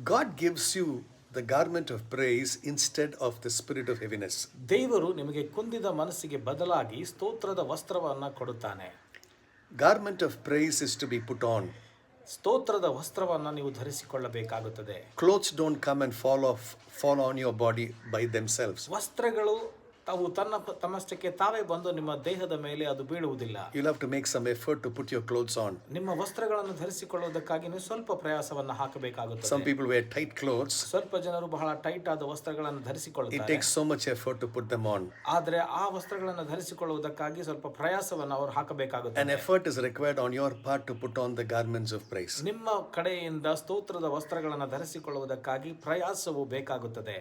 God gives you the garment of praise instead of the spirit of heaviness. ದೇವರು ನಿಮಗೆ ಕುಂದಿದ ಮನಸ್ಸಿಗೆ ಬದಲಾಗಿ ಸ್ತೋತ್ರದ ವಸ್ತ್ರವನ್ನು ಕೊಡುತ್ತಾನೆ. Garment of praise is to be put on. ಸ್ತೋತ್ರದ ವಸ್ತ್ರವನ್ನು ನೀವು ಧರಿಸಿಕೊಳ್ಳಬೇಕಾಗುತ್ತದೆ. Clothes don't come and fall on your body by themselves. ವಸ್ತ್ರಗಳು ತಾವು ತಮ್ಮಷ್ಟಕ್ಕೆ ತಾವೇ ಬಂದು ನಿಮ್ಮ ದೇಹದ ಮೇಲೆ ಅದು ಬೀಳುವುದಿಲ್ಲ. You'll have to make some effort to put your clothes on. ನಿಮ್ಮ ವಸ್ತ್ರಗಳನ್ನು ಧರಿಸಿಕೊಳ್ಳುವುದಕ್ಕಾಗಿ ನೀವು ಸ್ವಲ್ಪ ಪ್ರಯಾಸವನ್ನು ಹಾಕಬೇಕಾಗುತ್ತದೆ. Some people wear tight clothes. ಸ್ವಲ್ಪ ಜನರು ಬಹಳ ಟೈಟ್ ಆದ ವಸ್ತ್ರಗಳನ್ನು It ಧರಿಸಿಕೊಳ್ಳುತ್ತಾರೆ. takes so much effort to put them on. ಆದರೆ ಆ ವಸ್ತ್ರಗಳನ್ನು ಧರಿಸಿಕೊಳ್ಳುವುದಕ್ಕಾಗಿ ಸ್ವಲ್ಪ ಪ್ರಯಾಸವನ್ನು ಅವರು ಹಾಕಬೇಕಾಗುತ್ತದೆ. An effort is required on your part to put on the garments of praise. ನಿಮ್ಮ ಕಡೆಯಿಂದ ಸ್ತೋತ್ರದ ವಸ್ತ್ರಗಳನ್ನು ಧರಿಸಿಕೊಳ್ಳುವುದಕ್ಕಾಗಿ ಪ್ರಯಾಸವು ಬೇಕಾಗುತ್ತದೆ.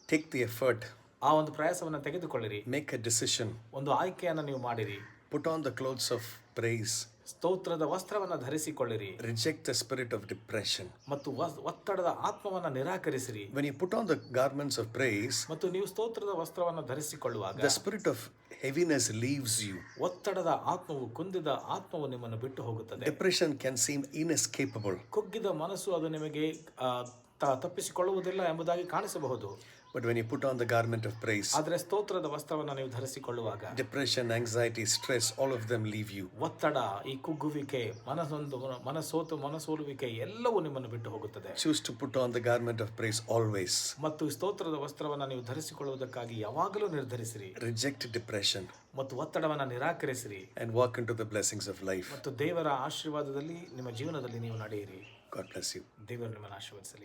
Take the effort. ಆ ಒಂದು ಪ್ರಯಾಸವನ್ನು ತೆಗೆದುಕೊಳ್ಳಿರಿ. Make a decision. ಒಂದು ಆಯ್ಕೆಯನ್ನು ನೀವು ಮಾಡಿರಿ. Put on the clothes of praise. ಸ್ತೋತ್ರದ ವಸ್ತ್ರವನ್ನು ಧರಿಸಿಕೊಳ್ಳಿರಿ. Reject the spirit of depression. ಮತ್ತು ಒತ್ತಡದ ಆತ್ಮವನ್ನು ನಿರಾಕರಿಸಿರಿ. When you put on the garments of praise, ಮತ್ತು ನೀವು ಸ್ತೋತ್ರದ ವಸ್ತ್ರವನ್ನು ಧರಿಸಿಕೊಳ್ಳುವಾಗ the spirit of heaviness leaves you. ಒತ್ತಡದ ಆತ್ಮವು, ಕುಂದಿದ ಆತ್ಮವು ನಿಮ್ಮನ್ನು ಬಿಟ್ಟು ಹೋಗುತ್ತದೆ. Depression can seem inescapable. ಕುಗ್ಗಿದ ಮನಸ್ಸು ಅದು ನಿಮಗೆ ತಪ್ಪಿಸಿಕೊಳ್ಳುವುದಿಲ್ಲ ಎಂಬುದಾಗಿ ಕಾಣಿಸಬಹುದು. But when you put on the garment of praise, ಆದರೆ ಸ್ತೋತ್ರದ ವಸ್ತ್ರವನ್ನು ನೀವು ಧರಿಸಿಕೊಳ್ಳುವಾಗ depression, anxiety, stress, all of them leave you. ಒತ್ತಡ, ಈ ಕುಗ್ಗುವಿಕೆ, ಮನಸೋಲುವಿಕೆ ಎಲ್ಲವೂ ನಿಮ್ಮನ್ನು ಬಿಟ್ಟು ಹೋಗುತ್ತದೆ. Choose to put on the garment of praise always. ಮತ್ತು ಸ್ತೋತ್ರದ ವಸ್ತ್ರವನ್ನು ನೀವು ಧರಿಸಿಕೊಳ್ಳುವುದಕ್ಕಾಗಿ ಯಾವಾಗಲೂ ನಿರ್ಧರಿಸಿರಿ. Reject depression ಮತ್ತು ಒತ್ತಡವನ್ನು ನಿರಾಕರಿಸಿರಿ. and walk into the blessings of life. ಮತ್ತು ದೇವರ ಆಶೀರ್ವಾದದಲ್ಲಿ ನಿಮ್ಮ ಜೀವನದಲ್ಲಿ ನೀವು ನಡೆಯಿರಿ. God bless you. ದೇವರು ನಿಮ್ಮನ್ನು ಆಶೀರ್ವದಿಸಲಿ.